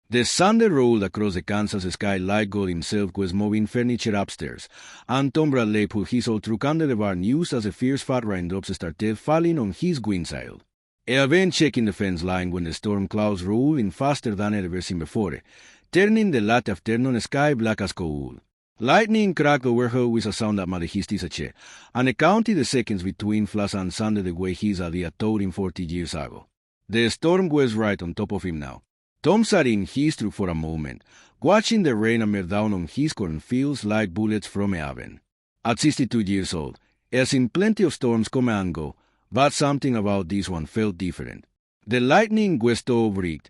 The thunder rolled across the Kansas sky like God himself was moving furniture upstairs, and Tom Bradley put his old truck under the barn news as the fierce fat raindrops started falling on his windshield. He had been checking the fence line when the storm clouds rolled in faster than I'd ever seen before, turning the late afternoon sky black as coal. Lightning cracked overhead with a sound that made his teeth itch, and he counted the seconds between flash and thunder the way his idea told him 40 years ago. The storm was right on top of him now. Tom sat in his truck for a moment, watching the rain hammer down on his cornfields like bullets from a oven. At 62 years old, he had seen plenty of storms come and go, but something about this one felt different. The lightning was too bright,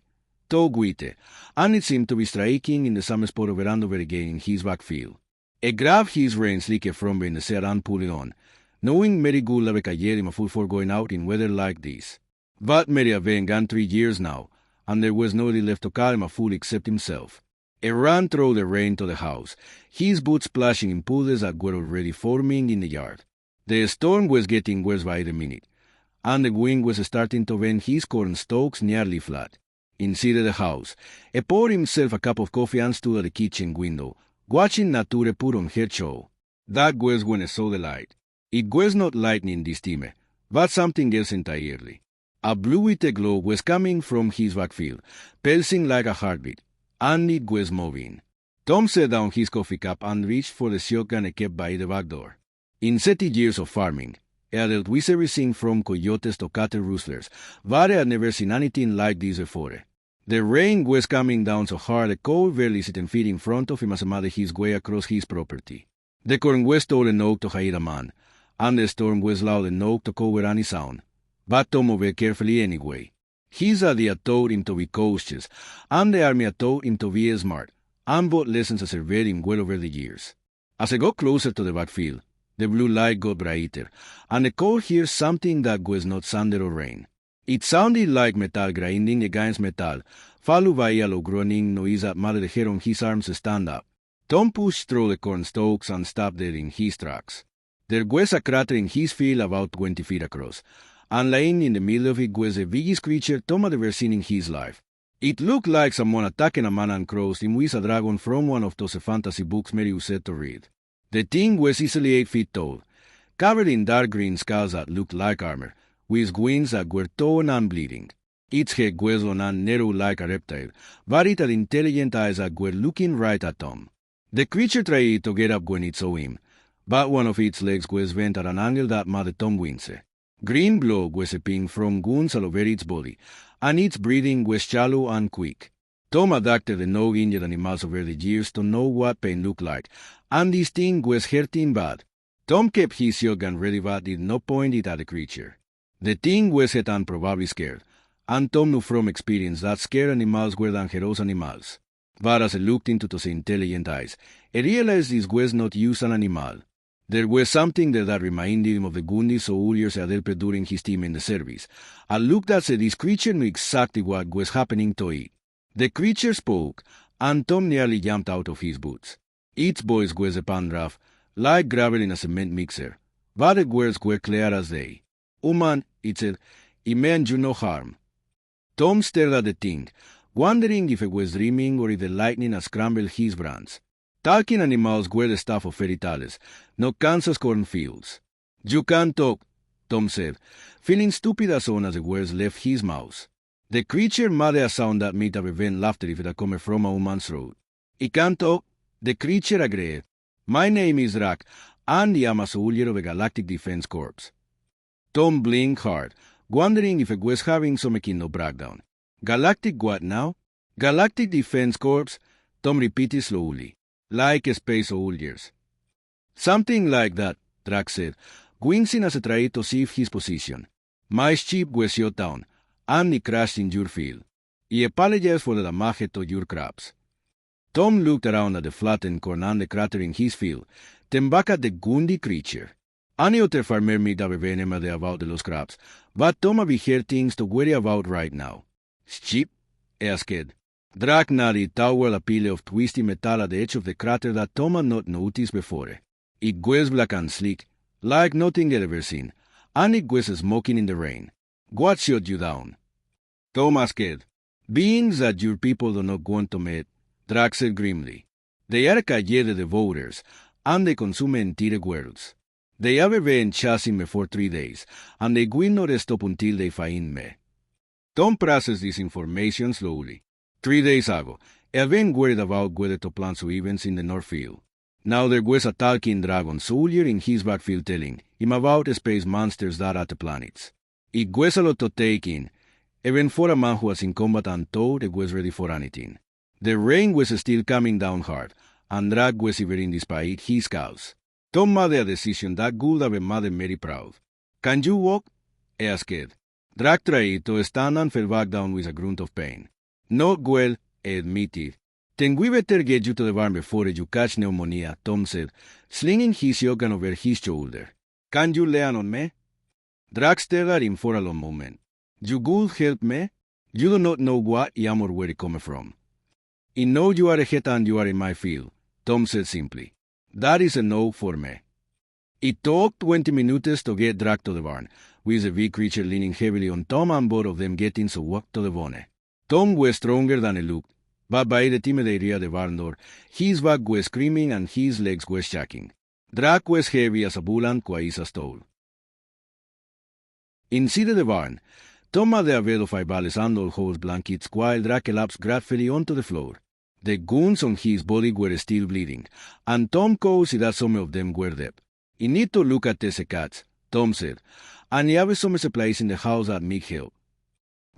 too witty, and it seemed to be striking in the same spot over and over again in his backfield. He grabbed his rain slicker from behind the seat and pulled it on, knowing Mary good lave cayer him a fool for going out in weather like this. But Mary had been gone 3 years now, and there was nobody left to call him a fool except himself. He ran through the rain to the house, his boots splashing in puddles that were already forming in the yard. The storm was getting worse by the minute, and the wind was starting to bend his corn stalks nearly flat. Inside the house, he poured himself a cup of coffee and stood at the kitchen window, watching Nature put on her show. That was when he saw the light. It was not lightning this time, but something else entirely. A bluish glow was coming from his backfield, pulsing like a heartbeat, and it was moving. Tom set down his coffee cup and reached for the shotgun he kept by the back door. In 30 years of farming, he had dealt with everything from coyotes to cattle rustlers, but he had never seen anything like this before. The rain was coming down so hard the cow barely 7 feet in front of him as he made his way across his property. The corn was tall enough to hide a man, and the storm was loud enough to cover any sound. But Tom obeyed carefully anyway. His idea taught him to be cautious, and the army had taught him to be smart, and both lessons had served him well over the years. As he got closer to the backfield, the blue light got brighter, and he could hear something that was not thunder or rain. It sounded like metal grinding against metal, followed by a low groaning noise that made the hair on his arms stand up. Tom pushed through the corn stalks and stopped dead in his tracks. There was a crater in his field about 20 feet across, and lying in the middle of it was the biggest creature Tom had ever seen in his life. It looked like someone attacking a man and crossed him with a dragon from one of those fantasy books Mary used to read. The thing was easily 8 feet tall, covered in dark green scales that looked like armor, with wings that were torn and bleeding. Its head was long and narrow like a reptile, but it had intelligent eyes that were looking right at Tom. The creature tried to get up when it saw him, but one of its legs was bent at an angle that made Tom wince. Green blood was seeping from wounds all over its body, and its breathing was shallow and quick. Tom had acted enough injured animals over the years to know what pain looked like, and this thing was hurting bad. Tom kept his shotgun ready but did not point it at the creature. The thing was hurt and probably scared, and Tom knew from experience that scared animals were dangerous animals. But as he looked into those intelligent eyes, he realized this was not just an animal. There was something there that reminded him of the Gundis soldiers he had helped during his time in the service, a look that said this creature knew exactly what was happening to it. The creature spoke, and Tom nearly jumped out of his boots. Its voice was a pan rough, like gravel in a cement mixer, but the words were clear as day. "Human," it said, "it meant you no harm." Tom stared at the thing, wondering if it was dreaming or if the lightning had scrambled his brains. Talking animals were the stuff of fairy tales, not Kansas cornfields. "You can't talk," Tom said, feeling stupid as soon as the words left his mouth. The creature made a sound that might have prevent laughter if it had come from a woman's throat. "It can't talk," the creature agreed. "My name is Drac, and I am a soldier of the Galactic Defense Corps." Tom blinked hard, wondering if it was having some kind of breakdown. "Galactic what now?" "Galactic Defense Corps," Tom repeated slowly. "Like space soldiers." "Something like that," Drac said, wincing as he tried to see his position. "My ship was shot down, and it crashed in your field. I apologize for the damage to your crops." Tom looked around at the flattened corn and the crater in his field, then back at the Gundi creature. Any other farmer might have been mad about the lost crops, but Tom had heard things to worry about right now. "Ship?" he asked. Drac nodded toward a pile of twisty metal at the edge of the crater that Tom had not noticed before. It was black and sleek, like nothing he'd ever seen, and it was smoking in the rain. "What shot you down?" Tom asked. Being that your people do not want to meet, Drax said grimly. They are called the voters, and they consume entire worlds. They have been chasing me for 3 days, and they will not stop until they find me. Tom processed this information slowly. 3 days ago, he had been worried about whether to plan some events in the North Field. Now there was a talking dragon soldier in his backfield telling him about space monsters that are the planets. It was a lot to take in, even for a man who was in combat and thought he was ready for anything. The rain was still coming down hard, and Drac was shivering despite his cows. Tom made a decision that would have made Mary proud. "Can you walk?" he asked. Drac tried to stand and fell back down with a grunt of pain. "Not well," he admitted. "Then we better get you to the barn before you catch pneumonia," Tom said, slinging his shotgun over his shoulder. "Can you lean on me?" Drac stared at him for a long moment. "You would help me? You do not know what I am or where it comes from." "I know you are ahead and you are in my field," Tom said simply. "That is a no for me." It took 20 minutes to get Drac to the barn, with the big creature leaning heavily on Tom and both of them getting so walk to the bone. Tom was stronger than he looked, but by the time they reached the barn door, his back was screaming and his legs were shaking. Drac was heavy as a bull and quiet as a stone. Inside the barn, Tom made a bed of eyeballs and old horse blankets while Drac collapsed gracefully onto the floor. The wounds on his body were still bleeding, and Tom could see that some of them were dead. "I need to look at these cats," Tom said, "and I have some supplies in the house that may help."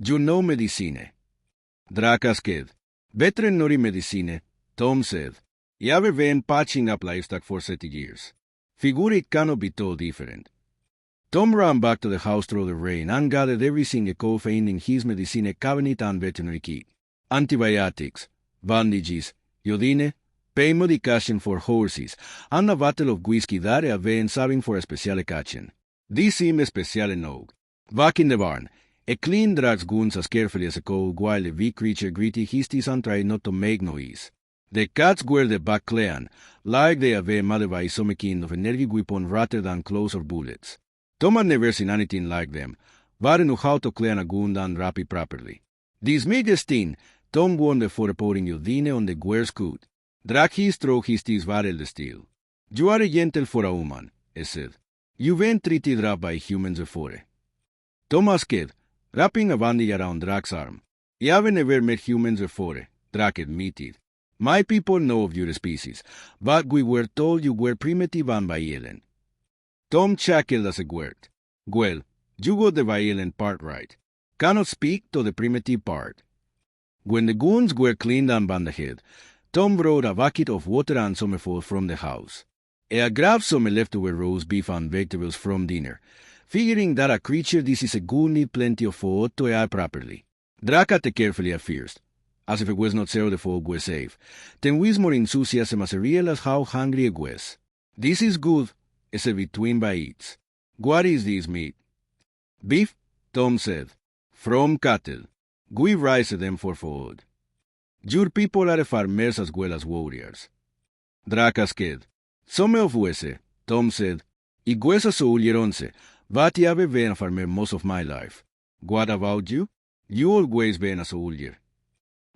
"You know medicine?" Drac asked. "Veterinary medicine," Tom said. "I have been patching up livestock for 30 years. Figure it cannot be told different." Tom ran back to the house through the rain and gathered everything he could find in his medicine cabinet and veterinary kit. Antibiotics, bandages, iodine, pain medication for horses, and a bottle of whiskey that he had been saving for a special occasion. This seemed special enough. Back in the barn, he cleaned Drac's wounds as carefully as he could while the big creature gritted his teeth and tried not to make noise. The cats were the back clan, like they had been made by some kind of energy weapon rather than claws or bullets. Tom had never seen anything like them, but he knew how to clean a wound and wrap it properly. This made the sting, Tom warned before pouring iodine on the guer's coat. Drac stroked his teeth barreled still. "You are gentle for a woman," he said. "You've been treated rough by humans before." Tom asked, wrapping a bandage around Drac's arm. "I haven't never met humans before," Drac admitted. "My people know of your species, but we were told you were primitive and violent." Tom chuckled as it worked. "Well, you got the violent part right. Cannot speak to the primitive part." When the wounds were cleaned and bandaged, Tom brought a bucket of water and some food from the house. He had grabbed some leftover roast beef and vegetables from dinner, figuring that a creature this is a good need plenty of food to eat properly. Drac ate carefully at first, as if it was not sure the food was safe, then with more enthusiasm as he realized how hungry he was. "This is good," he said between bites. "What is this meat?" "Beef," Tom said. "From cattle. We raise them for food." "Your people are farmers as well as warriors?" Drac asked. "Some of us," Tom said. "I was a soldier once, but I have been a farmer most of my life. What about you? You always been a soldier."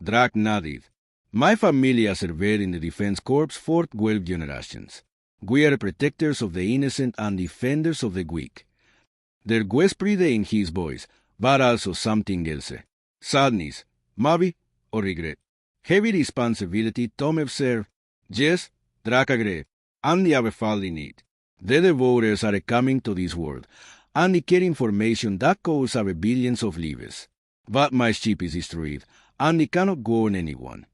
Drac nodded. "My family has served in the Defense Corps for 12 generations. We are protectors of the innocent and defenders of the weak." There was pride in his voice, but also something else. Sadness, maybe, or regret. "Heavy responsibility," Tom observed. "Yes," Drac agreed, "and they have fallen in it. The devourers are coming to this world, and they carry information that could save billions of lives. But my ship is destroyed, and it cannot go on anyone."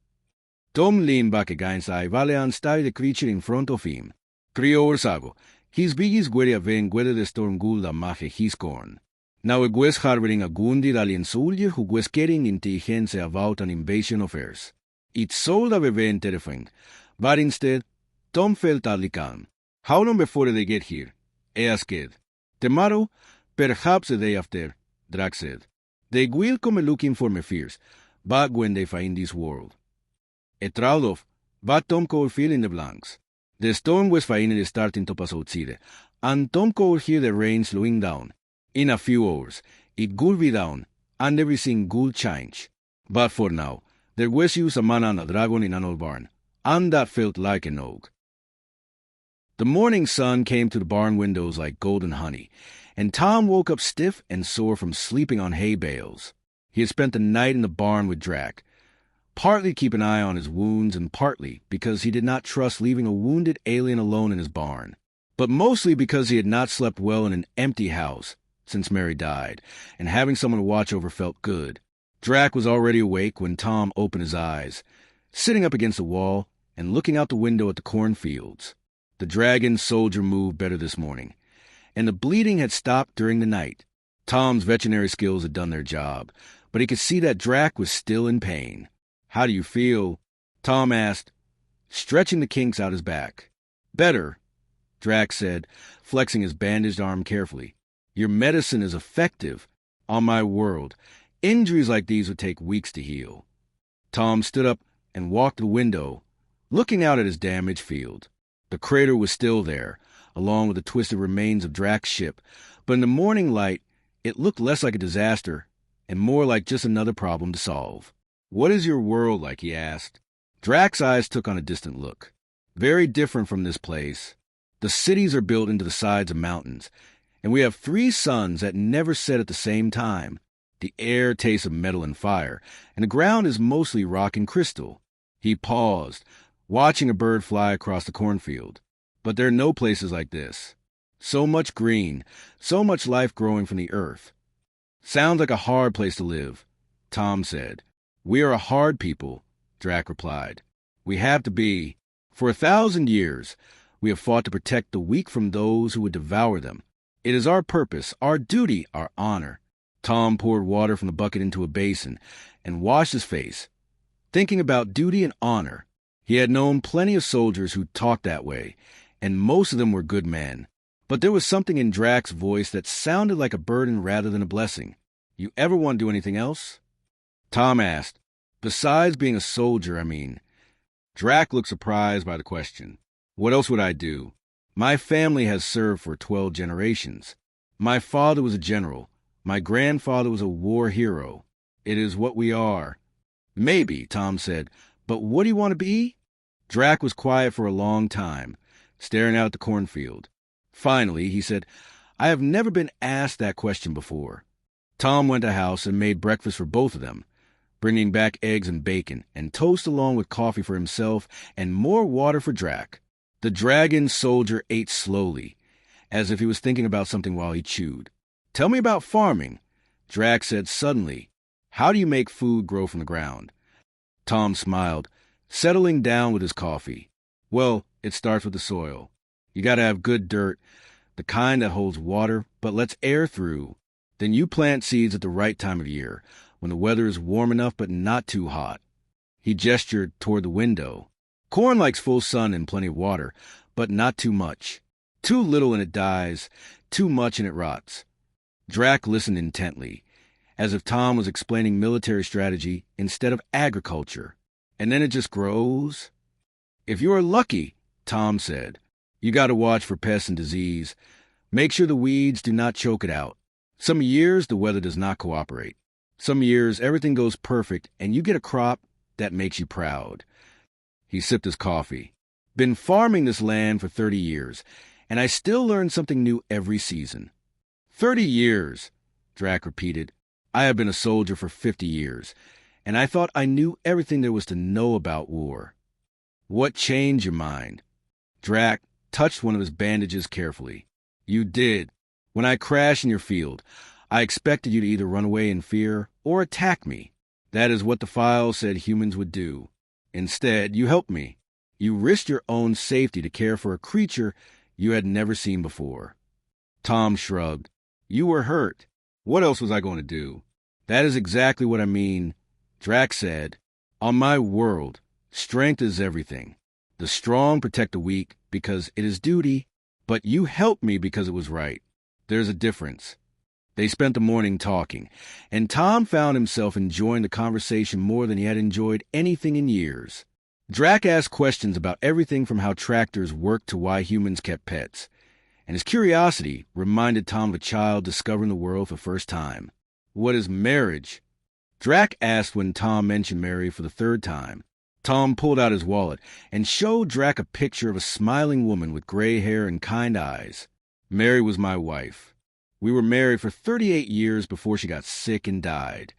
Tom leaned back against the valley and studied the creature in front of him. 3 hours ago, his biggest worry had been whether the storm would damage his corn. Now it was harboring a wounded alien soldier who was carrying intelligence about an invasion of Earth. It should have been terrifying, but instead, Tom felt oddly calm. "How long before they get here?" he asked. "Tomorrow, perhaps the day after," Drac said. "They will come looking for me first, but when they find this world." It trailed off, but Tom could fill in the blanks. The storm was finally starting to pass outside, and Tom could hear the rain slowing down. In a few hours, it would be down, and everything would change. But for now, there was you a man na dragon in an old barn, and that felt like an oak. The morning sun came to the barn windows like golden honey, and Tom woke up stiff and sore from sleeping on hay bales. He had spent the night in the barn with Drac, partly to keep an eye on his wounds and partly because he did not trust leaving a wounded alien alone in his barn, but mostly because he had not slept well in an empty house since Mary died, and having someone to watch over felt good. Drac was already awake when Tom opened his eyes, sitting up against the wall and looking out the window at the cornfields. The dragon soldier moved better this morning, and the bleeding had stopped during the night. Tom's veterinary skills had done their job, but he could see that Drac was still in pain. "How do you feel?" Tom asked, stretching the kinks out his back. "Better," Drac said, flexing his bandaged arm carefully. "Your medicine is effective. On my word, injuries like these would take weeks to heal." Tom stood up and walked to the window, looking out at his damaged field. The crater was still there, along with the twisted remains of Drac's ship, but in the morning light, it looked less like a disaster and more like just another problem to solve. "What is your world like?" he asked. Drac's eyes took on a distant look. "Very different from this place. The cities are built into the sides of mountains, and we have 3 suns that never set at the same time. The air tastes of metal and fire, and the ground is mostly rock and crystal." He paused, watching a bird fly across the cornfield. "But there are no places like this. So much green, so much life growing from the earth." "Sounds like a hard place to live," Tom said. "We are a hard people," Drac replied. "We have to be. For 1,000 years, we have fought to protect the weak from those who would devour them. It is our purpose, our duty, our honor." Tom poured water from the bucket into a basin and washed his face, thinking about duty and honor. He had known plenty of soldiers who talked that way, and most of them were good men. But there was something in Drac's voice that sounded like a burden rather than a blessing. "You ever want to do anything else?" Tom asked. "Besides being a soldier, I mean." Drac looked surprised by the question. "What else would I do? My family has served for 12 generations. My father was a general. My grandfather was a war hero. It is what we are." "Maybe," Tom said. "But what do you want to be?" Drac was quiet for a long time, staring out at the cornfield. Finally, he said, "I have never been asked that question before." Tom went to the house and made breakfast for both of them, bringing back eggs and bacon, and toast along with coffee for himself and more water for Drac. The dragon soldier ate slowly, as if he was thinking about something while he chewed. "Tell me about farming," Drac said suddenly. "How do you make food grow from the ground?" Tom smiled, settling down with his coffee. "Well, it starts with the soil. You gotta have good dirt, the kind that holds water but lets air through. Then you plant seeds at the right time of year, when the weather is warm enough but not too hot." He gestured toward the window. "Corn likes full sun and plenty of water, but not too much. Too little and it dies, too much and it rots." Drac listened intently, as if Tom was explaining military strategy instead of agriculture. "And then it just grows?" "If you are lucky," Tom said. "You got to watch for pests and disease. Make sure the weeds do not choke it out. Some years the weather does not cooperate. Some years everything goes perfect and you get a crop that makes you proud." He sipped his coffee. "Been farming this land for 30 years, and I still learn something new every season." 30 years, Drac repeated. "I have been a soldier for 50 years, and I thought I knew everything there was to know about war." "What changed your mind?" Drac touched one of his bandages carefully. "You did. When I crashed in your field, I expected you to either run away in fear or attack me. That is what the files said humans would do. Instead, you helped me. You risked your own safety to care for a creature you had never seen before." Tom shrugged. "You were hurt. What else was I going to do?" "That is exactly what I mean," Drac said. "On my world, strength is everything. The strong protect the weak because it is duty, but you helped me because it was right. There's a difference." They spent the morning talking, and Tom found himself enjoying the conversation more than he had enjoyed anything in years. Drac asked questions about everything from how tractors worked to why humans kept pets, and his curiosity reminded Tom of a child discovering the world for the first time. "What is marriage?" Drac asked when Tom mentioned Mary for the third time. Tom pulled out his wallet and showed Drac a picture of a smiling woman with gray hair and kind eyes. Mary was my wife. We were married for 38 years before she got sick and died.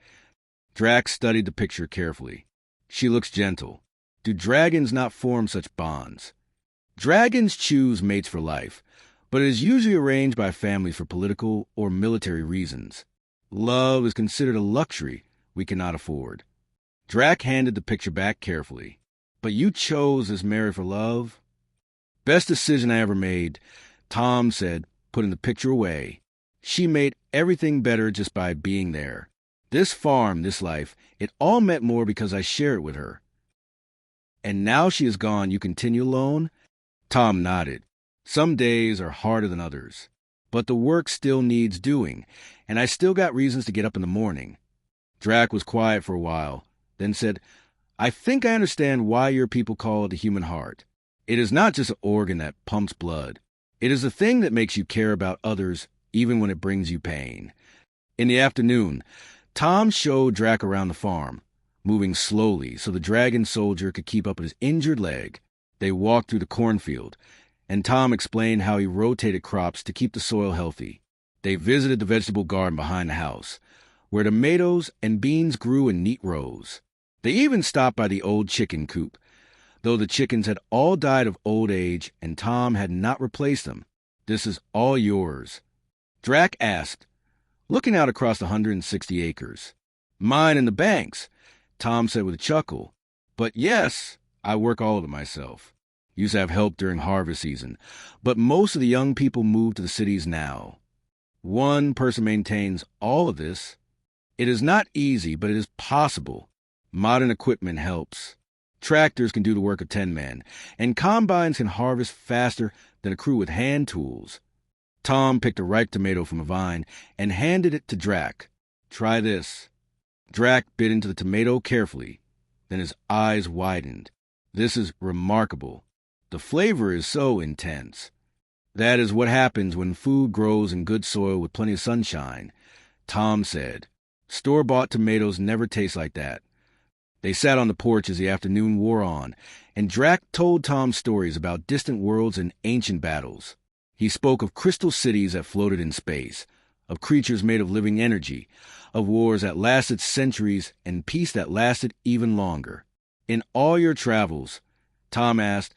Drac studied the picture carefully. She looks gentle. Do dragons not form such bonds? Dragons choose mates for life, but it is usually arranged by families for political or military reasons. Love is considered a luxury we cannot afford. Drac handed the picture back carefully. But you chose this Mary for love? Best decision I ever made, Tom said, putting the picture away. She made everything better just by being there. This farm, this life, it all meant more because I share it with her. And now she is gone, you continue alone? Tom nodded. Some days are harder than others. But the work still needs doing, and I still got reasons to get up in the morning. Drac was quiet for a while, then said, I think I understand why your people call it the human heart. It is not just an organ that pumps blood. It is the thing that makes you care about others even when it brings you pain. In the afternoon, Tom showed Drac around the farm, moving slowly so the dragon soldier could keep up with his injured leg. They walked through the cornfield, and Tom explained how he rotated crops to keep the soil healthy. They visited the vegetable garden behind the house, where tomatoes and beans grew in neat rows. They even stopped by the old chicken coop, though the chickens had all died of old age and Tom had not replaced them. This is all yours. Drac asked, looking out across the 160 acres. Mine and the banks, Tom said with a chuckle. But yes, I work all of it myself. Used to have help during harvest season, but most of the young people move to the cities now. One person maintains all of this. It is not easy, but it is possible. Modern equipment helps. Tractors can do the work of 10 men, and combines can harvest faster than a crew with hand tools. Tom picked a ripe tomato from a vine and handed it to Drac. Try this. Drac bit into the tomato carefully. Then his eyes widened. This is remarkable. The flavor is so intense. That is what happens when food grows in good soil with plenty of sunshine, Tom said. Store-bought tomatoes never taste like that. They sat on the porch as the afternoon wore on, and Drac told Tom stories about distant worlds and ancient battles. He spoke of crystal cities that floated in space, of creatures made of living energy, of wars that lasted centuries and peace that lasted even longer. In all your travels, Tom asked,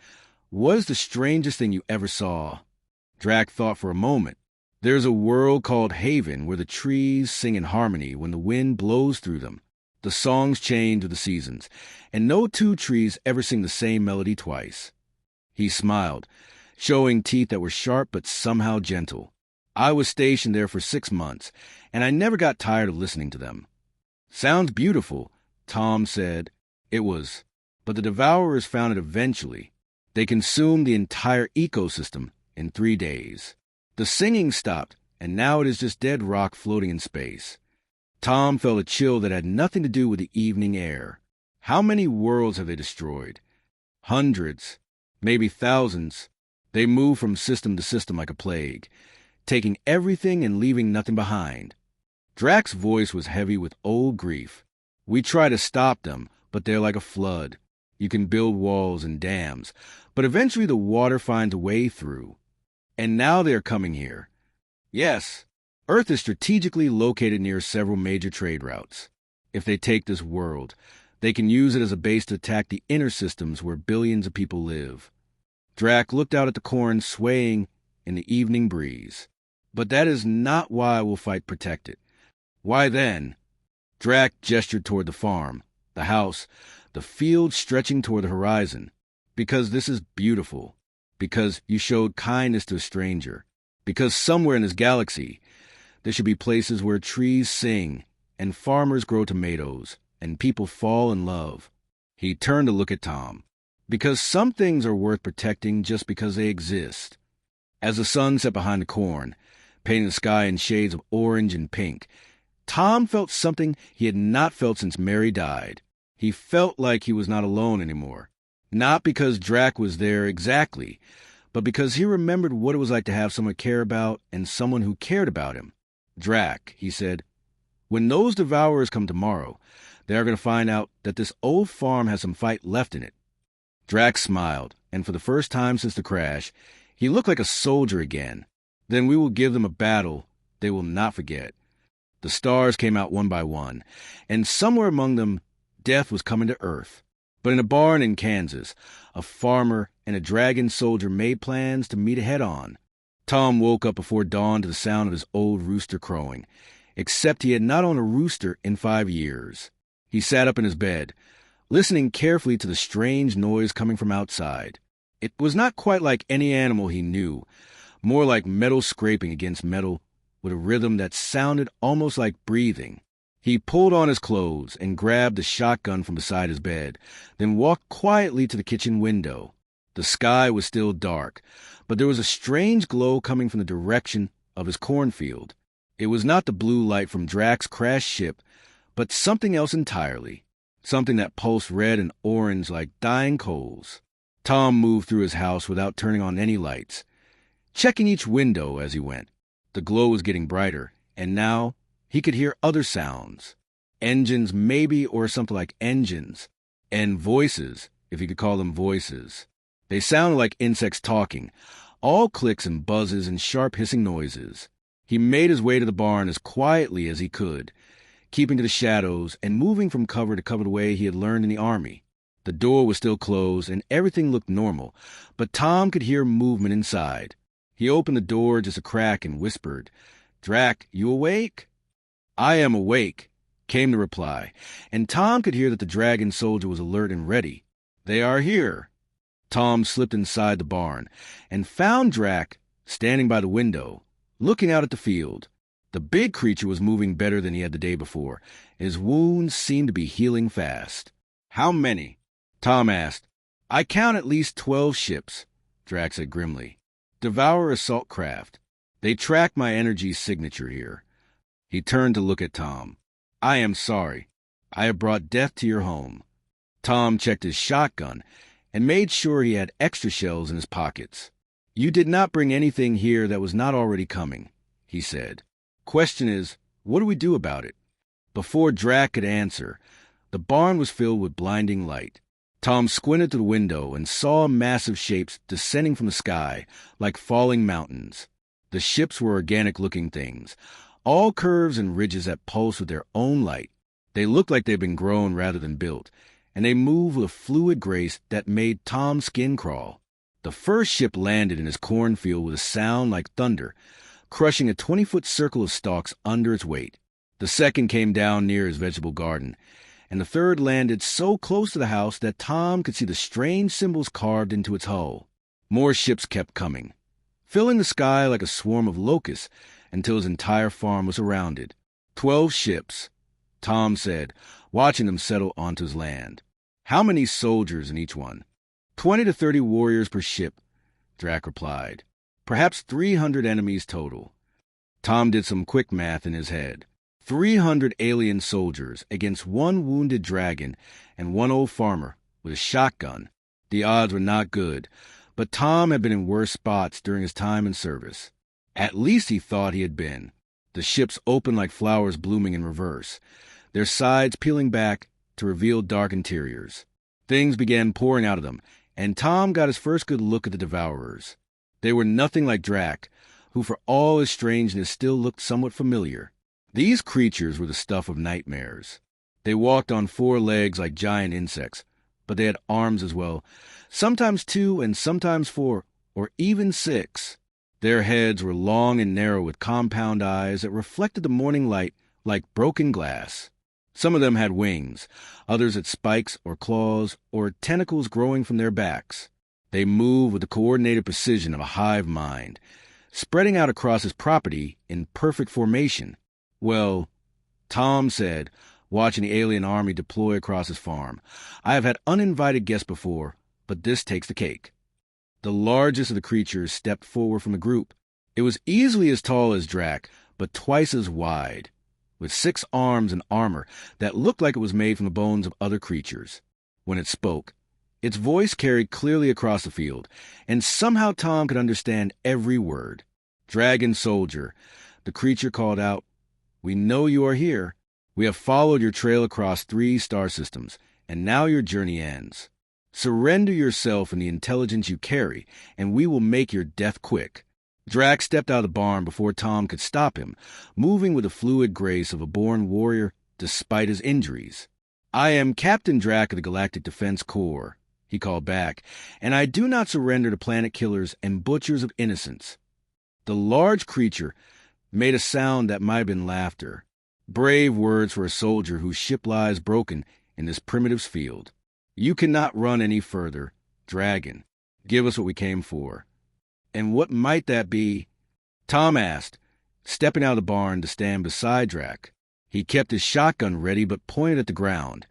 what is the strangest thing you ever saw? Drac thought for a moment. There's a world called Haven where the trees sing in harmony when the wind blows through them. The songs change with the seasons, and no two trees ever sing the same melody twice. He smiled, showing teeth that were sharp but somehow gentle. I was stationed there for 6 months, and I never got tired of listening to them. Sounds beautiful, Tom said. It was. But the Devourers found it eventually. They consumed the entire ecosystem in 3 days. The singing stopped, and now it is just dead rock floating in space. Tom felt a chill that had nothing to do with the evening air. How many worlds have they destroyed? Hundreds, maybe thousands. They move from system to system like a plague, taking everything and leaving nothing behind. Drac's voice was heavy with old grief. We try to stop them, but they're like a flood. You can build walls and dams, but eventually the water finds a way through. And now they are coming here. Yes, Earth is strategically located near several major trade routes. If they take this world, they can use it as a base to attack the inner systems where billions of people live. Drac looked out at the corn swaying in the evening breeze. But that is not why I will fight protected. Why then? Drac gestured toward the farm, the house, the field stretching toward the horizon. Because this is beautiful. Because you showed kindness to a stranger. Because somewhere in this galaxy, there should be places where trees sing, and farmers grow tomatoes, and people fall in love. He turned to look at Tom. Because some things are worth protecting just because they exist. As the sun set behind the corn, painting the sky in shades of orange and pink, Tom felt something he had not felt since Mary died. He felt like he was not alone anymore. Not because Drac was there exactly, but because he remembered what it was like to have someone care about and someone who cared about him. Drac, he said, When those devourers come tomorrow, they are going to find out that this old farm has some fight left in it. Drax smiled, and for the first time since the crash, he looked like a soldier again. Then we will give them a battle they will not forget. The stars came out one by one, and somewhere among them, death was coming to Earth. But in a barn in Kansas, a farmer and a dragon soldier made plans to meet head-on. Tom woke up before dawn to the sound of his old rooster crowing, except he had not owned a rooster in 5 years. He sat up in his bed, listening carefully to the strange noise coming from outside. It was not quite like any animal he knew, more like metal scraping against metal with a rhythm that sounded almost like breathing. He pulled on his clothes and grabbed the shotgun from beside his bed, then walked quietly to the kitchen window. The sky was still dark, but there was a strange glow coming from the direction of his cornfield. It was not the blue light from Drax's crashed ship, but something else entirely, something that pulsed red and orange like dying coals. Tom moved through his house without turning on any lights, checking each window as he went. The glow was getting brighter, and now he could hear other sounds. Engines, maybe, or something like engines. And voices, if he could call them voices. They sounded like insects talking, all clicks and buzzes and sharp hissing noises. He made his way to the barn as quietly as he could, keeping to the shadows and moving from cover to cover the way he had learned in the army. The door was still closed and everything looked normal, but Tom could hear movement inside. He opened the door just a crack and whispered, "Drac, you awake?" "I am awake," came the reply, and Tom could hear that the dragon soldier was alert and ready. "They are here." Tom slipped inside the barn and found Drac standing by the window, looking out at the field. The big creature was moving better than he had the day before. His wounds seemed to be healing fast. "How many?" Tom asked. "I count at least 12 ships," Drac said grimly. "Devour assault craft. They track my energy signature here." He turned to look at Tom. "I am sorry. I have brought death to your home." Tom checked his shotgun and made sure he had extra shells in his pockets. "You did not bring anything here that was not already coming," he said. "Question is, what do we do about it?" Before Drac could answer, the barn was filled with blinding light. Tom squinted through the window and saw massive shapes descending from the sky like falling mountains. The ships were organic-looking things, all curves and ridges that pulsed with their own light. They looked like they'd been grown rather than built, and they moved with a fluid grace that made Tom's skin crawl. The first ship landed in his cornfield with a sound like thunder, crushing a 20-foot circle of stalks under its weight. The second came down near his vegetable garden, and the third landed so close to the house that Tom could see the strange symbols carved into its hull. More ships kept coming, filling the sky like a swarm of locusts until his entire farm was surrounded. 12 ships, Tom said, watching them settle onto his land. "How many soldiers in each one?" 20 to 30 warriors per ship, Drac replied. "Perhaps 300 enemies total." Tom did some quick math in his head. 300 alien soldiers against one wounded dragon and one old farmer with a shotgun. The odds were not good, but Tom had been in worse spots during his time in service. At least he thought he had been. The ships opened like flowers blooming in reverse, their sides peeling back to reveal dark interiors. Things began pouring out of them, and Tom got his first good look at the devourers. They were nothing like Drac, who for all his strangeness still looked somewhat familiar. These creatures were the stuff of nightmares. They walked on 4 legs like giant insects, but they had arms as well, sometimes 2 and sometimes 4, or even 6. Their heads were long and narrow with compound eyes that reflected the morning light like broken glass. Some of them had wings, others had spikes or claws or tentacles growing from their backs. They moved with the coordinated precision of a hive mind, spreading out across his property in perfect formation. "Well," Tom said, watching the alien army deploy across his farm, "I have had uninvited guests before, but this takes the cake." The largest of the creatures stepped forward from the group. It was easily as tall as Drac, but twice as wide, with 6 arms and armor that looked like it was made from the bones of other creatures. When it spoke, its voice carried clearly across the field, and somehow Tom could understand every word. "Dragon soldier," the creature called out, "we know you are here. We have followed your trail across 3 star systems, and now your journey ends. Surrender yourself and the intelligence you carry, and we will make your death quick." Drac stepped out of the barn before Tom could stop him, moving with the fluid grace of a born warrior despite his injuries. "I am Captain Drac of the Galactic Defense Corps," he called back, "and I do not surrender to planet killers and butchers of innocence." The large creature made a sound that might have been laughter. Brave words for a soldier whose ship lies broken in this primitive's field. "You cannot run any further, Dragon. Give us what we came for." "And what might that be?" Tom asked, stepping out of the barn to stand beside Drac. He kept his shotgun ready but pointed at the ground,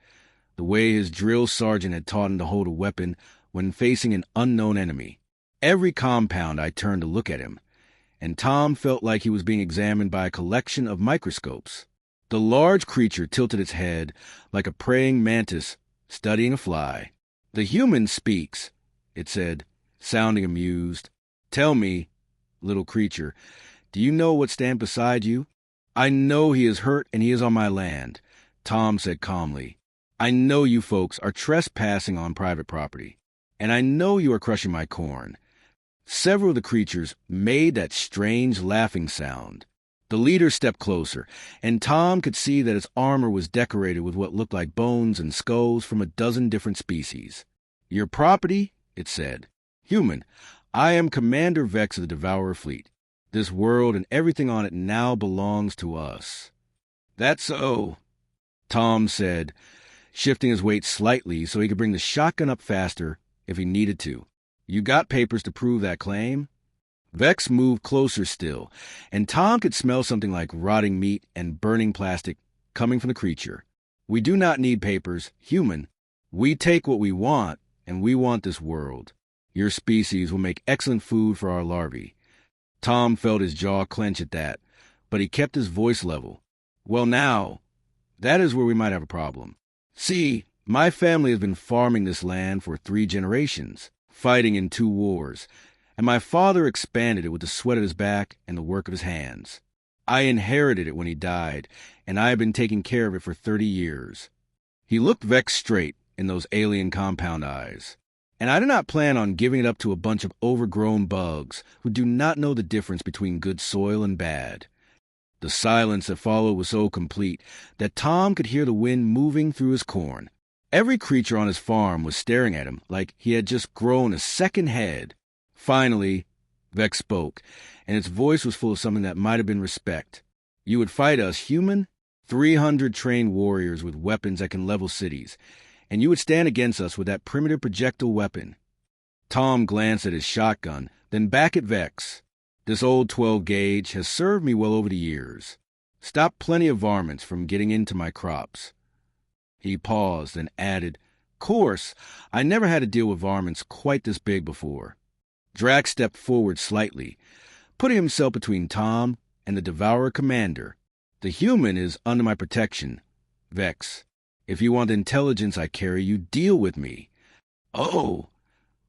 the way his drill sergeant had taught him to hold a weapon when facing an unknown enemy. Every compound I turned to look at him, and Tom felt like he was being examined by a collection of microscopes. The large creature tilted its head like a praying mantis studying a fly. "The human speaks," it said, sounding amused. "Tell me, little creature, do you know what stands beside you?" "I know he is hurt and he is on my land," Tom said calmly. "I know you folks are trespassing on private property, and I know you are crushing my corn." Several of the creatures made that strange laughing sound. The leader stepped closer, and Tom could see that its armor was decorated with what looked like bones and skulls from a dozen different species. "Your property," it said. "Human, I am Commander Vex of the Devourer Fleet. This world and everything on it now belongs to us." "That's so," Tom said, shifting his weight slightly so he could bring the shotgun up faster if he needed to. "You got papers to prove that claim?" Vex moved closer still, and Tom could smell something like rotting meat and burning plastic coming from the creature. "We do not need papers, human. We take what we want, and we want this world. Your species will make excellent food for our larvae." Tom felt his jaw clench at that, but he kept his voice level. "Well now, that is where we might have a problem. See, my family has been farming this land for 3 generations, fighting in 2 wars, and my father expanded it with the sweat of his back and the work of his hands. I inherited it when he died, and I have been taking care of it for 30 years. He looked Vex straight in those alien compound eyes. "And I do not plan on giving it up to a bunch of overgrown bugs who do not know the difference between good soil and bad." The silence that followed was so complete that Tom could hear the wind moving through his corn. Every creature on his farm was staring at him like he had just grown a second head. Finally, Vex spoke, and its voice was full of something that might have been respect. "You would fight us, human? 300 trained warriors with weapons that can level cities, and you would stand against us with that primitive projectile weapon." Tom glanced at his shotgun, then back at Vex. "This old 12 gauge has served me well over the years. Stopped plenty of varmints from getting into my crops." He paused and added, "Course, I never had to deal with varmints quite this big before." Drac stepped forward slightly, putting himself between Tom and the Devourer commander. "The human is under my protection, Vex. If you want the intelligence I carry, you deal with me." "Oh,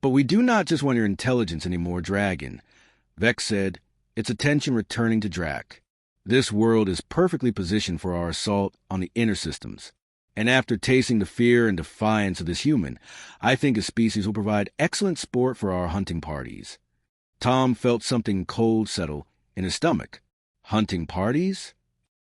but we do not just want your intelligence anymore, Dragon," Vex said, its attention returning to Drac. "This world is perfectly positioned for our assault on the inner systems. And after tasting the fear and defiance of this human, I think his species will provide excellent sport for our hunting parties." Tom felt something cold settle in his stomach. "Hunting parties?"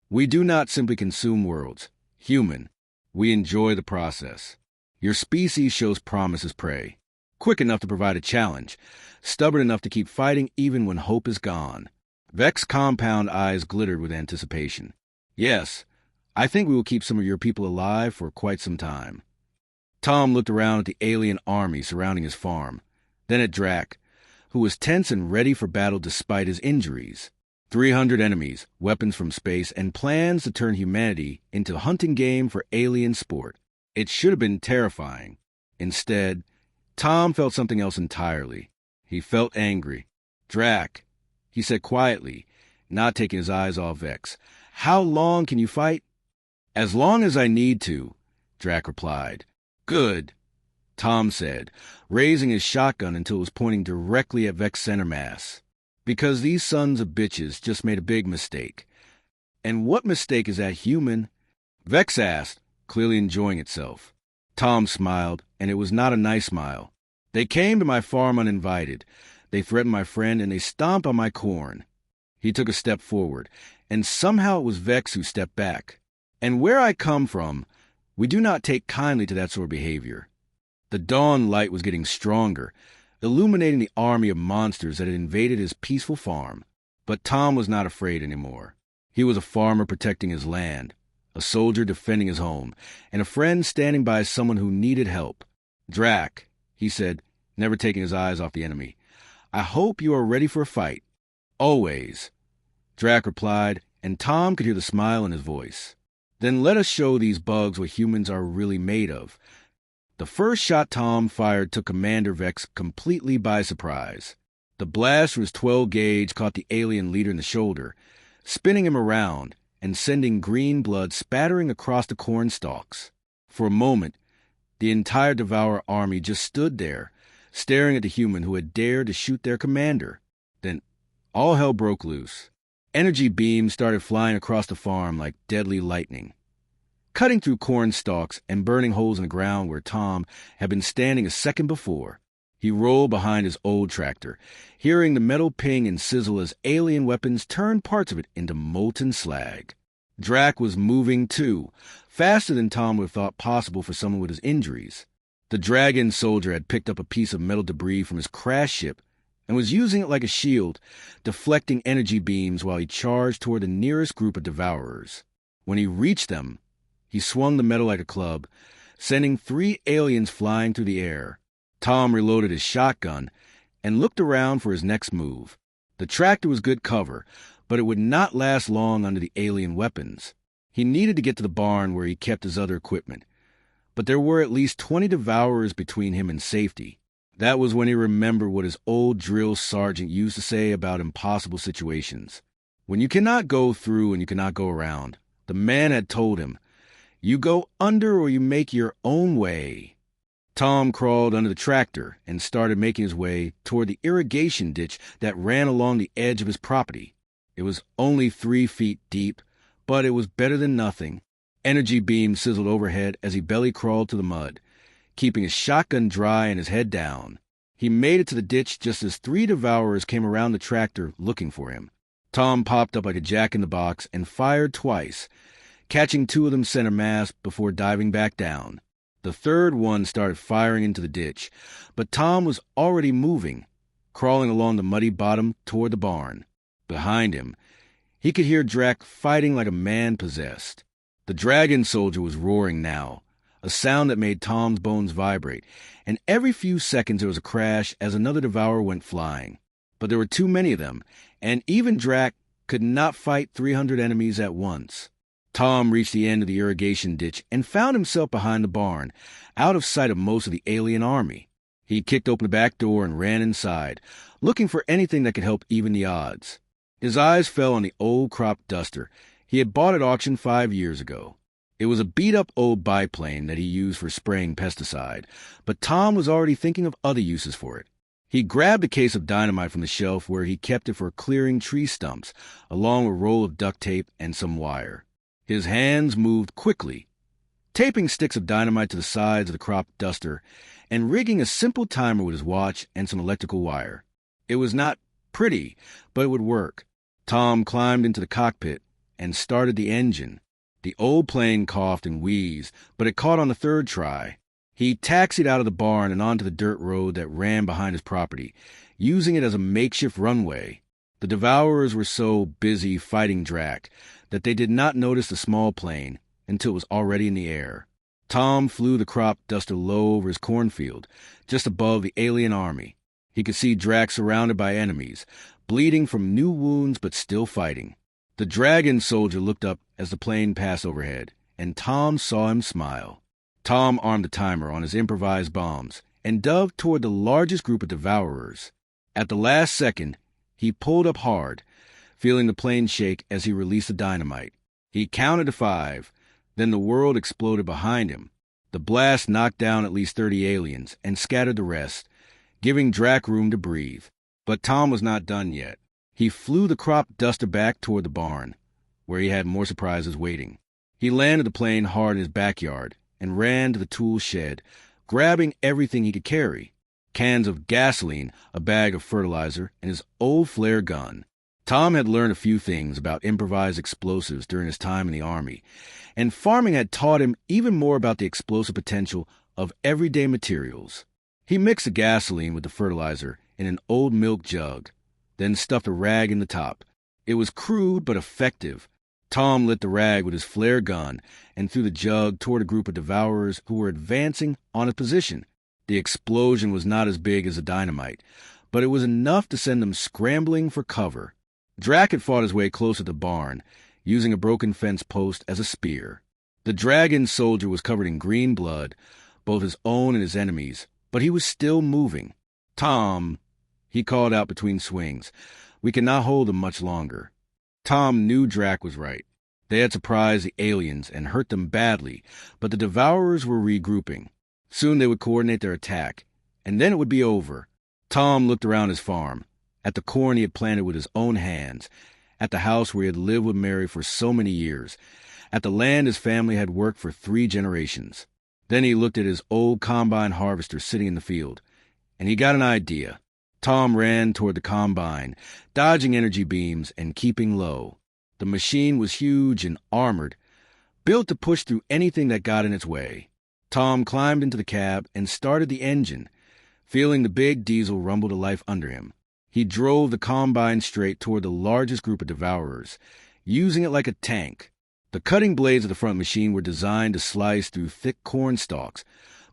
"We do not simply consume worlds. Human. We enjoy the process. Your species shows promise as prey. Quick enough to provide a challenge. Stubborn enough to keep fighting even when hope is gone." Vex's compound eyes glittered with anticipation. "Yes, I think we will keep some of your people alive for quite some time." Tom looked around at the alien army surrounding his farm, then at Drac, who was tense and ready for battle despite his injuries. 300 enemies, weapons from space, and plans to turn humanity into hunting game for alien sport. It should have been terrifying. Instead, Tom felt something else entirely. He felt angry. "Drac," he said quietly, not taking his eyes off Vex, "how long can you fight?" "As long as I need to," Drac replied. "Good," Tom said, raising his shotgun until it was pointing directly at Vex's center mass. "Because these sons of bitches just made a big mistake." "And what mistake is that, human?" Vex asked, clearly enjoying itself. Tom smiled, and it was not a nice smile. They came to my farm uninvited. They threatened my friend, and they stomped on my corn. He took a step forward, and somehow it was Vex who stepped back. And where I come from, we do not take kindly to that sort of behavior. The dawn light was getting stronger, illuminating the army of monsters that had invaded his peaceful farm. But Tom was not afraid anymore. He was a farmer protecting his land, a soldier defending his home, and a friend standing by someone who needed help. "Drac," he said, never taking his eyes off the enemy, "I hope you are ready for a fight." "Always," Drac replied, and Tom could hear the smile in his voice. "Then let us show these bugs what humans are really made of." The first shot Tom fired took Commander Vex completely by surprise. The blast from his 12-gauge caught the alien leader in the shoulder, spinning him around and sending green blood spattering across the corn stalks. For a moment, the entire Devourer army just stood there, staring at the human who had dared to shoot their commander. Then all hell broke loose. Energy beams started flying across the farm like deadly lightning, cutting through corn stalks and burning holes in the ground where Tom had been standing a second before. He rolled behind his old tractor, hearing the metal ping and sizzle as alien weapons turned parts of it into molten slag. Drac was moving too, faster than Tom would have thought possible for someone with his injuries. The dragon soldier had picked up a piece of metal debris from his crash ship and was using it like a shield, deflecting energy beams while he charged toward the nearest group of devourers. When he reached them, he swung the metal like a club, sending 3 aliens flying through the air. Tom reloaded his shotgun and looked around for his next move. The tractor was good cover, but it would not last long under the alien weapons. He needed to get to the barn where he kept his other equipment, but there were at least 20 devourers between him and safety. That was when he remembered what his old drill sergeant used to say about impossible situations. When you cannot go through and you cannot go around, the man had told him, you go under or you make your own way. Tom crawled under the tractor and started making his way toward the irrigation ditch that ran along the edge of his property. It was only 3 feet deep, but it was better than nothing. Energy beams sizzled overhead as he belly crawled to the mud, keeping his shotgun dry and his head down. He made it to the ditch just as 3 devourers came around the tractor looking for him. Tom popped up like a jack-in-the-box and fired twice, catching 2 of them center mass before diving back down. The third one started firing into the ditch, but Tom was already moving, crawling along the muddy bottom toward the barn. Behind him, he could hear Drac fighting like a man possessed. The dragon soldier was roaring now, a sound that made Tom's bones vibrate, and every few seconds there was a crash as another devourer went flying. But there were too many of them, and even Drac could not fight 300 enemies at once. Tom reached the end of the irrigation ditch and found himself behind the barn, out of sight of most of the alien army. He kicked open the back door and ran inside, looking for anything that could help even the odds. His eyes fell on the old crop duster he had bought at auction 5 years ago. It was a beat-up old biplane that he used for spraying pesticide, but Tom was already thinking of other uses for it. He grabbed a case of dynamite from the shelf where he kept it for clearing tree stumps, along with a roll of duct tape and some wire. His hands moved quickly, taping sticks of dynamite to the sides of the crop duster and rigging a simple timer with his watch and some electrical wire. It was not pretty, but it would work. Tom climbed into the cockpit and started the engine. The old plane coughed and wheezed, but it caught on the 3rd try. He taxied out of the barn and onto the dirt road that ran behind his property, using it as a makeshift runway. The devourers were so busy fighting Drac that they did not notice the small plane until it was already in the air. Tom flew the crop duster low over his cornfield, just above the alien army. He could see Drac surrounded by enemies, bleeding from new wounds but still fighting. The dragon soldier looked up as the plane passed overhead, and Tom saw him smile. Tom armed the timer on his improvised bombs and dove toward the largest group of devourers. At the last second, he pulled up hard, feeling the plane shake as he released the dynamite. He counted to 5, then the world exploded behind him. The blast knocked down at least 30 aliens and scattered the rest, giving Drac room to breathe. But Tom was not done yet. He flew the crop duster back toward the barn, where he had more surprises waiting. He landed the plane hard in his backyard and ran to the tool shed, grabbing everything he could carry: cans of gasoline, a bag of fertilizer, and his old flare gun. Tom had learned a few things about improvised explosives during his time in the Army, and farming had taught him even more about the explosive potential of everyday materials. He mixed the gasoline with the fertilizer in an old milk jug, then stuffed a rag in the top. It was crude but effective. Tom lit the rag with his flare gun and threw the jug toward a group of devourers who were advancing on a position. The explosion was not as big as the dynamite, but it was enough to send them scrambling for cover. Drac had fought his way close to the barn, using a broken fence post as a spear. The dragon soldier was covered in green blood, both his own and his enemies', but he was still moving. "Tom," he called out between swings, "we cannot hold him much longer." Tom knew Drac was right. They had surprised the aliens and hurt them badly, but the devourers were regrouping. Soon they would coordinate their attack, and then it would be over. Tom looked around his farm, at the corn he had planted with his own hands, at the house where he had lived with Mary for so many years, at the land his family had worked for 3 generations. Then he looked at his old combine harvester sitting in the field, and he got an idea. Tom ran toward the combine, dodging energy beams and keeping low. The machine was huge and armored, built to push through anything that got in its way. Tom climbed into the cab and started the engine, feeling the big diesel rumble to life under him. He drove the combine straight toward the largest group of devourers, using it like a tank. The cutting blades of the front machine were designed to slice through thick corn stalks,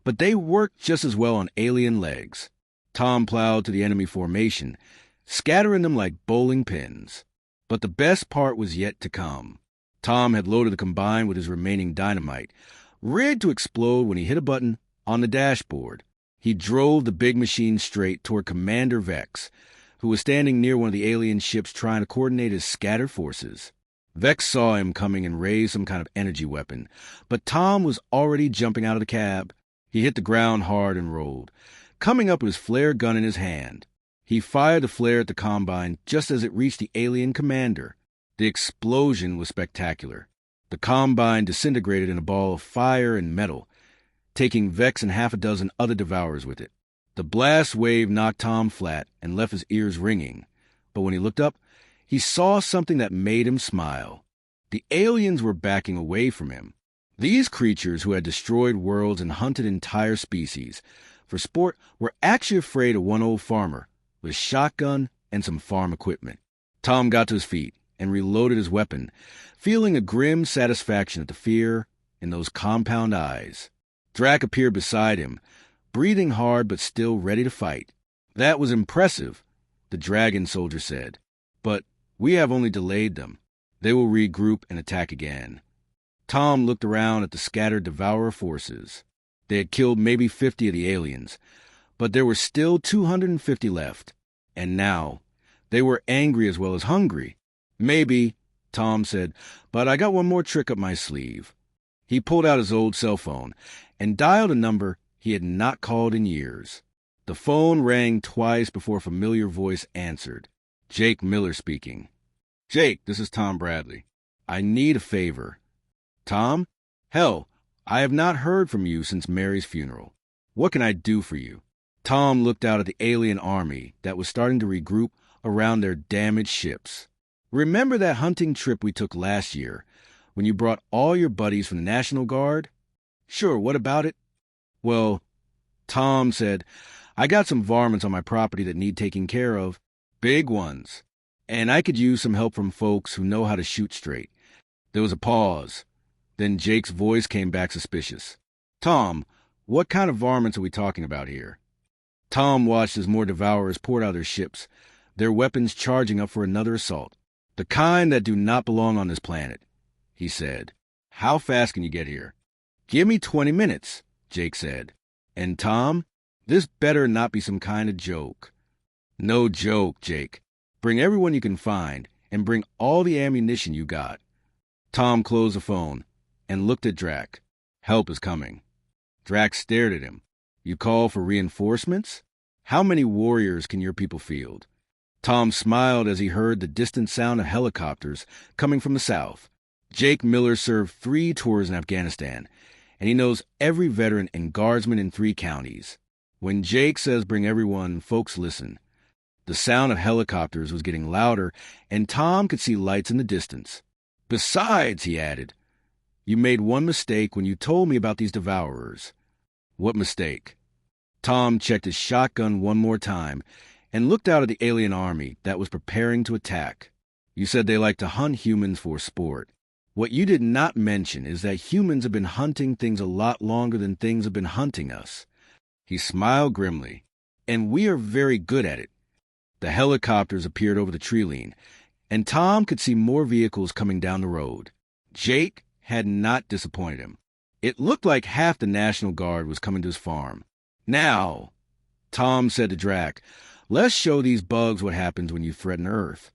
but they worked just as well on alien legs. Tom plowed to the enemy formation, scattering them like bowling pins. But the best part was yet to come. Tom had loaded the combine with his remaining dynamite, rigged to explode when he hit a button on the dashboard. He drove the big machine straight toward Commander Vex, who was standing near one of the alien ships trying to coordinate his scattered forces. Vex saw him coming and raised some kind of energy weapon, but Tom was already jumping out of the cab. He hit the ground hard and rolled, coming up with his flare gun in his hand. He fired the flare at the combine just as it reached the alien commander. The explosion was spectacular. The combine disintegrated in a ball of fire and metal, taking Vex and half a dozen other devourers with it. The blast wave knocked Tom flat and left his ears ringing, but when he looked up, he saw something that made him smile. The aliens were backing away from him. These creatures, who had destroyed worlds and hunted entire species for sport, were actually afraid of one old farmer with a shotgun and some farm equipment. Tom got to his feet and reloaded his weapon, feeling a grim satisfaction at the fear in those compound eyes. Drac appeared beside him, breathing hard but still ready to fight. "That was impressive," the dragon soldier said, "but we have only delayed them. They will regroup and attack again." Tom looked around at the scattered devourer forces. They had killed maybe 50 of the aliens, but there were still 250 left. And now, they were angry as well as hungry. "Maybe," Tom said, "but I got one more trick up my sleeve." He pulled out his old cell phone and dialed a number he had not called in years. The phone rang twice before a familiar voice answered. Jake Miller speaking. "Jake, this is Tom Bradley. I need a favor." "Tom? Hell, I have not heard from you since Mary's funeral. What can I do for you?" Tom looked out at the alien army that was starting to regroup around their damaged ships. "Remember that hunting trip we took last year, when you brought all your buddies from the National Guard?" "Sure, what about it?" "Well," Tom said, "I got some varmints on my property that need taking care of. Big ones. And I could use some help from folks who know how to shoot straight." There was a pause. Then Jake's voice came back suspicious. "Tom, what kind of varmints are we talking about here?" Tom watched as more devourers poured out their ships, their weapons charging up for another assault. "The kind that do not belong on this planet," he said. "How fast can you get here?" "Give me 20 minutes, Jake said. "And Tom, this better not be some kind of joke." "No joke, Jake. Bring everyone you can find, and bring all the ammunition you got." Tom closed the phone and looked at Drac. "Help is coming." Drac stared at him. "You call for reinforcements? How many warriors can your people field?" Tom smiled as he heard the distant sound of helicopters coming from the south. Jake Miller served 3 tours in Afghanistan, and he knows every veteran and guardsman in 3 counties. When Jake says bring everyone, folks listen. The sound of helicopters was getting louder, and Tom could see lights in the distance. Besides, he added, you made one mistake when you told me about these devourers. What mistake? Tom checked his shotgun one more time and looked out at the alien army that was preparing to attack. You said they like to hunt humans for sport. What you did not mention is that humans have been hunting things a lot longer than things have been hunting us. He smiled grimly. And we are very good at it. The helicopters appeared over the tree line, and Tom could see more vehicles coming down the road. Jake had not disappointed him. It looked like half the National Guard was coming to his farm. Now, Tom said to Drac, let's show these bugs what happens when you threaten Earth.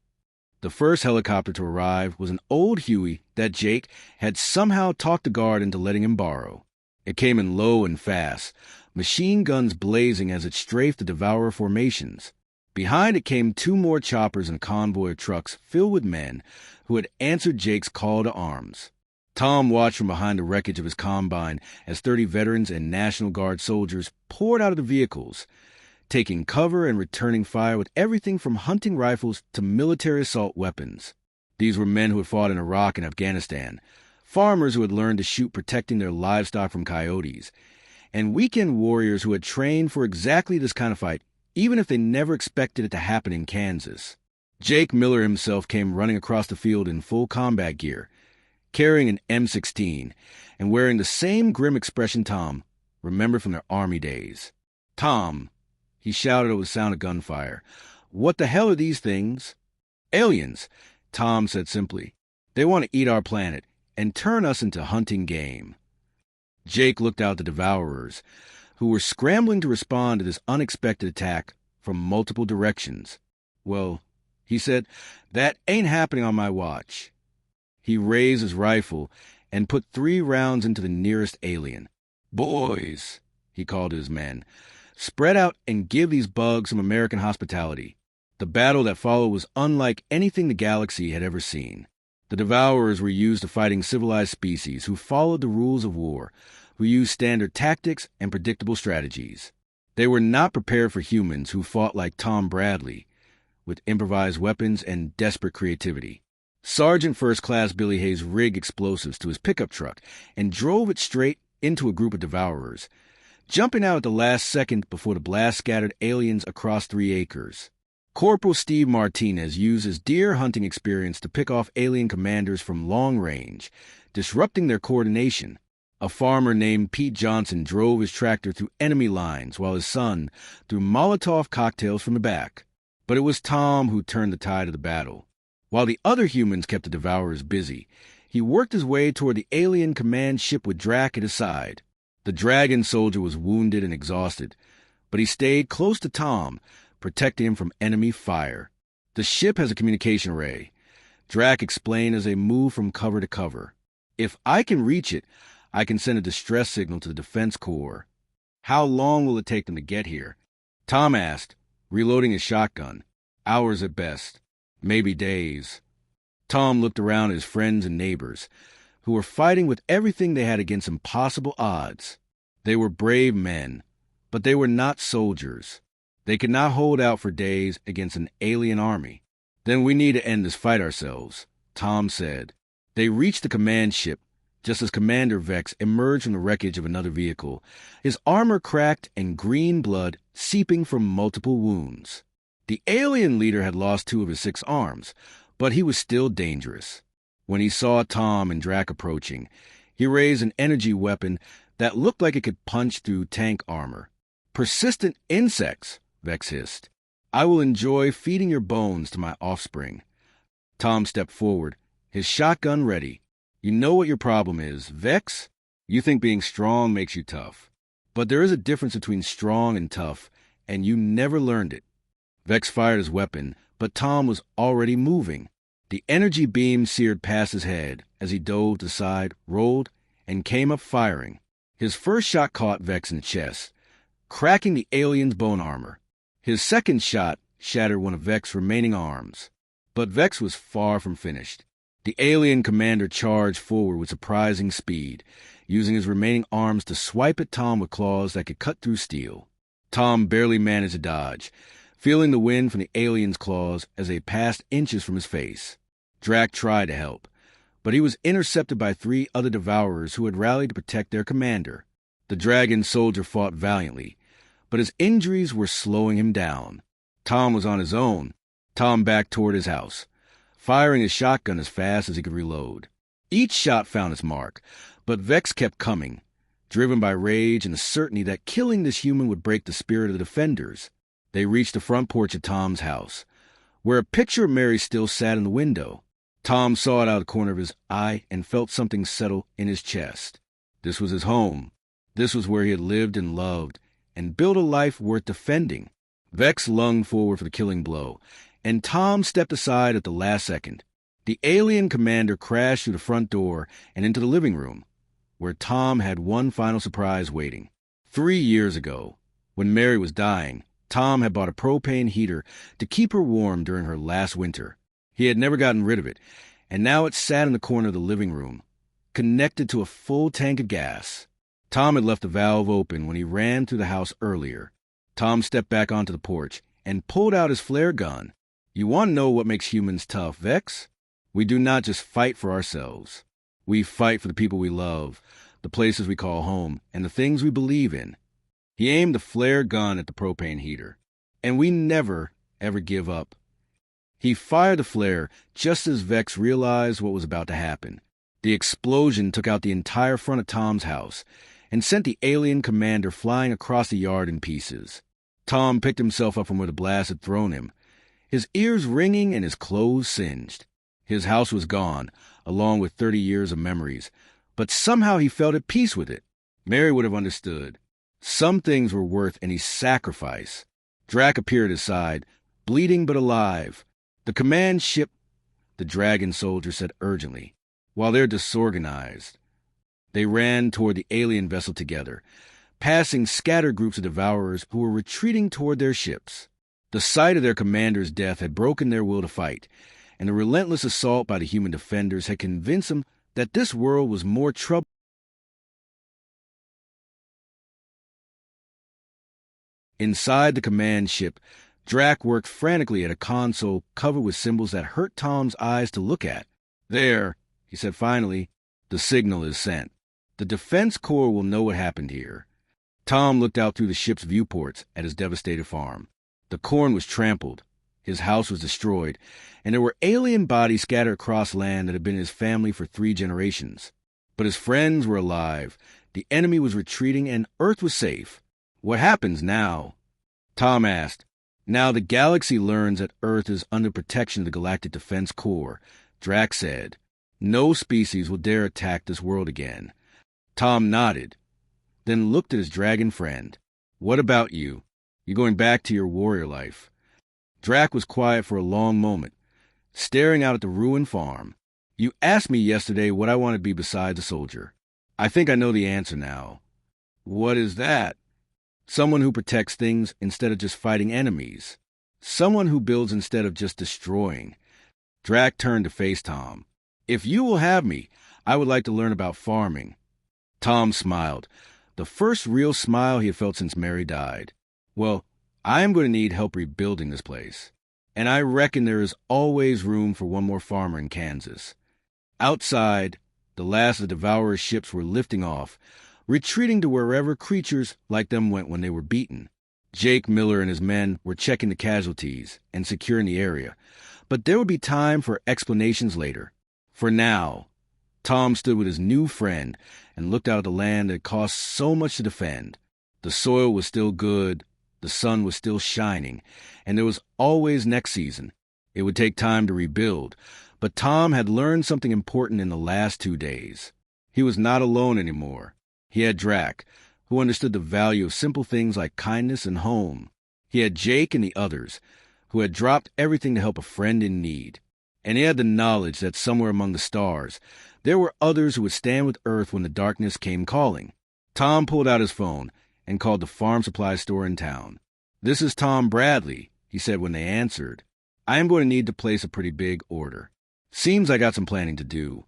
The first helicopter to arrive was an old Huey that Jake had somehow talked the guard into letting him borrow. It came in low and fast, machine guns blazing as it strafed the Devourer formations. Behind it came 2 more choppers and a convoy of trucks filled with men who had answered Jake's call to arms. Tom watched from behind the wreckage of his combine as 30 veterans and National Guard soldiers poured out of the vehicles, taking cover and returning fire with everything from hunting rifles to military assault weapons. These were men who had fought in Iraq and Afghanistan, farmers who had learned to shoot protecting their livestock from coyotes, and weekend warriors who had trained for exactly this kind of fight, even if they never expected it to happen in Kansas. Jake Miller himself came running across the field in full combat gear, carrying an M16, and wearing the same grim expression Tom remembered from their Army days. Tom, he shouted over the sound of gunfire, what the hell are these things? Aliens, Tom said simply. They want to eat our planet and turn us into hunting game. Jake looked out at the Devourers, who were scrambling to respond to this unexpected attack from multiple directions. Well, he said, that ain't happening on my watch. He raised his rifle and put 3 rounds into the nearest alien. Boys, he called to his men, spread out and give these bugs some American hospitality. The battle that followed was unlike anything the galaxy had ever seen. The Devourers were used to fighting civilized species who followed the rules of war, who used standard tactics and predictable strategies. They were not prepared for humans who fought like Tom Bradley, with improvised weapons and desperate creativity. Sergeant First Class Billy Hayes rigged explosives to his pickup truck and drove it straight into a group of Devourers, jumping out at the last second before the blast scattered aliens across 3 acres. Corporal Steve Martinez used his deer hunting experience to pick off alien commanders from long range, disrupting their coordination. A farmer named Pete Johnson drove his tractor through enemy lines while his son threw Molotov cocktails from the back. But it was Tom who turned the tide of the battle. While the other humans kept the Devourers busy, he worked his way toward the alien command ship with Drac at his side. The dragon soldier was wounded and exhausted, but he stayed close to Tom, protecting him from enemy fire. The ship has a communication array, Drac explained as they moved from cover to cover. If I can reach it, I can send a distress signal to the Defense Corps. How long will it take them to get here? Tom asked, reloading his shotgun. Hours at best, maybe days. Tom looked around at his friends and neighbors, who were fighting with everything they had against impossible odds. They were brave men, but they were not soldiers. They could not hold out for days against an alien army. Then we need to end this fight ourselves, Tom said. They reached the command ship just as Commander Vex emerged from the wreckage of another vehicle, his armor cracked and green blood seeping from multiple wounds. The alien leader had lost 2 of his 6 arms, but he was still dangerous. When he saw Tom and Drac approaching, he raised an energy weapon that looked like it could punch through tank armor. Persistent insects, Vex hissed. I will enjoy feeding your bones to my offspring. Tom stepped forward, his shotgun ready. You know what your problem is, Vex? You think being strong makes you tough. But there is a difference between strong and tough, and you never learned it. Vex fired his weapon, but Tom was already moving. The energy beam seared past his head as he dove to the side, rolled, and came up firing. His first shot caught Vex in the chest, cracking the alien's bone armor. His second shot shattered one of Vex's remaining arms. But Vex was far from finished. The alien commander charged forward with surprising speed, using his remaining arms to swipe at Tom with claws that could cut through steel. Tom barely managed to dodge, feeling the wind from the alien's claws as they passed inches from his face. Drac tried to help, but he was intercepted by 3 other devourers who had rallied to protect their commander. The dragon soldier fought valiantly, but his injuries were slowing him down. Tom was on his own. Tom backed toward his house, firing his shotgun as fast as he could reload. Each shot found its mark, but Vex kept coming, driven by rage and the certainty that killing this human would break the spirit of the defenders. They reached the front porch of Tom's house, where a picture of Mary still sat in the window. Tom saw it out of the corner of his eye and felt something settle in his chest. This was his home. This was where he had lived and loved, and built a life worth defending. Vex lunged forward for the killing blow, and Tom stepped aside at the last second. The alien commander crashed through the front door and into the living room, where Tom had one final surprise waiting. 3 years ago, when Mary was dying, Tom had bought a propane heater to keep her warm during her last winter. He had never gotten rid of it, and now it sat in the corner of the living room, connected to a full tank of gas. Tom had left the valve open when he ran through the house earlier. Tom stepped back onto the porch and pulled out his flare gun. You want to know what makes humans tough, Vex? We do not just fight for ourselves. We fight for the people we love, the places we call home, and the things we believe in. He aimed the flare gun at the propane heater, and we never, ever give up. He fired the flare just as Vex realized what was about to happen. The explosion took out the entire front of Tom's house and sent the alien commander flying across the yard in pieces. Tom picked himself up from where the blast had thrown him, his ears ringing and his clothes singed. His house was gone, along with 30 years of memories, but somehow he felt at peace with it. Mary would have understood. Some things were worth any sacrifice. Drac appeared at his side, bleeding but alive. The command ship, the dragon soldier said urgently. While they're disorganized, they ran toward the alien vessel together, passing scattered groups of devourers who were retreating toward their ships. The sight of their commander's death had broken their will to fight, and the relentless assault by the human defenders had convinced them that this world was more trouble. Inside the command ship, Drac worked frantically at a console covered with symbols that hurt Tom's eyes to look at. There, he said finally, the signal is sent. The Defense Corps will know what happened here. Tom looked out through the ship's viewports at his devastated farm. The corn was trampled, his house was destroyed, and there were alien bodies scattered across land that had been his family for 3 generations. But his friends were alive, the enemy was retreating, and Earth was safe. What happens now? Tom asked. Now the galaxy learns that Earth is under protection of the Galactic Defense Corps. Drac said, no species will dare attack this world again. Tom nodded, then looked at his dragon friend. What about you? You're going back to your warrior life. Drac was quiet for a long moment, staring out at the ruined farm. You asked me yesterday what I want to be besides a soldier. I think I know the answer now. What is that? Someone who protects things instead of just fighting enemies. Someone who builds instead of just destroying. Drac turned to face Tom. If you will have me, I would like to learn about farming. Tom smiled, the first real smile he had felt since Mary died. Well, I am going to need help rebuilding this place, and I reckon there is always room for one more farmer in Kansas. Outside, the last of the Devourer's ships were lifting off, retreating to wherever creatures like them went when they were beaten. Jake Miller and his men were checking the casualties and securing the area, but there would be time for explanations later. For now, Tom stood with his new friend and looked out at the land that cost so much to defend. The soil was still good, the sun was still shining, and there was always next season. It would take time to rebuild, but Tom had learned something important in the last 2 days. He was not alone anymore. He had Drac, who understood the value of simple things like kindness and home. He had Jake and the others, who had dropped everything to help a friend in need. And he had the knowledge that somewhere among the stars, there were others who would stand with Earth when the darkness came calling. Tom pulled out his phone and called the farm supply store in town. This is Tom Bradley, he said when they answered. I am going to need to place a pretty big order. Seems I got some planning to do.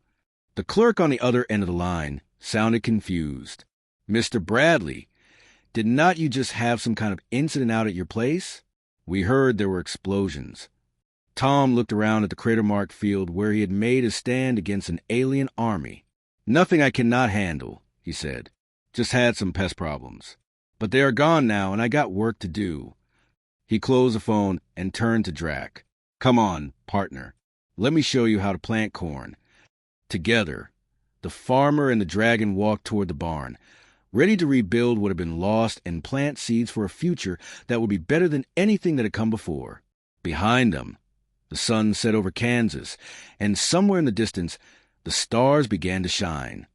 The clerk on the other end of the line sounded confused. Mr. Bradley, did not you just have some kind of incident out at your place? We heard there were explosions. Tom looked around at the crater-marked field where he had made a stand against an alien army. Nothing I cannot handle, he said. Just had some pest problems. But they are gone now, and I got work to do. He closed the phone and turned to Drac. Come on, partner. Let me show you how to plant corn. Together, the farmer and the dragon walked toward the barn, ready to rebuild what had been lost and plant seeds for a future that would be better than anything that had come before. Behind them, the sun set over Kansas, and somewhere in the distance, the stars began to shine.